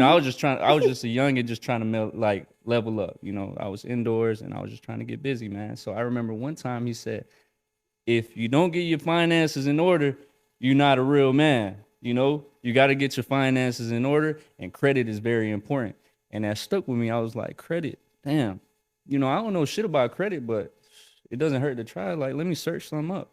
I was just a youngin' just trying to like level up. I was indoors and I was just trying to get busy, man. So I remember one time he said, if you don't get your finances in order, you're not a real man. You got to get your finances in order, and credit is very important. And that stuck with me. I was like, credit, damn. I don't know shit about credit, but it doesn't hurt to try. Like, let me search some up.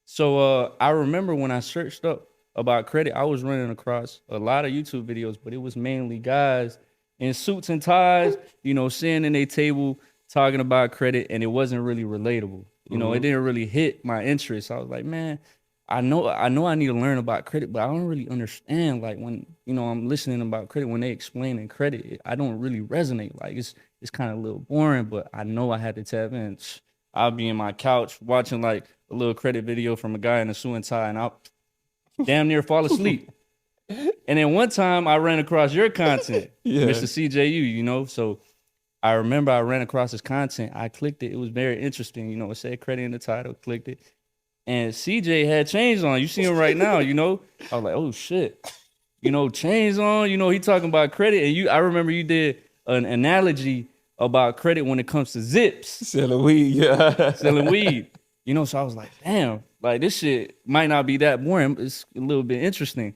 So I remember when I searched up about credit, I was running across a lot of YouTube videos, but it was mainly guys in suits and ties, sitting in a table talking about credit, and it wasn't really relatable. It didn't really hit my interest. I was like, man, I know I need to learn about credit, but I don't really understand. Like when I'm listening about credit, when they explaining credit, I don't really resonate. Like it's kind of a little boring, but I know I had to tap in. I'll be in my couch watching like a little credit video from a guy in a suit and tie, and I'll damn near fall asleep. And then one time I ran across your content, Yeah. Mr. CJU, so I remember I ran across his content. I clicked it. It was very interesting. It said credit in the title, clicked it. And CJ had chains on. You see him right now, I was like, oh shit. Chains on, he talking about credit. And I remember you did an analogy about credit when it comes to zips, Selling weed, yeah. selling weed. So I was like, damn, like this shit might not be that boring. It's a little bit interesting.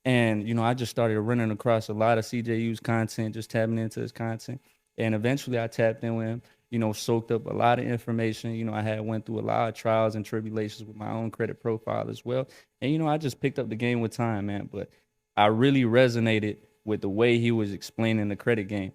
And, I just started running across a lot of CJU's content, just tapping into his content. And eventually I tapped in with him, soaked up a lot of information. I had went through a lot of trials and tribulations with my own credit profile as well. And, I just picked up the game with time, man. But I really resonated with the way he was explaining the credit game.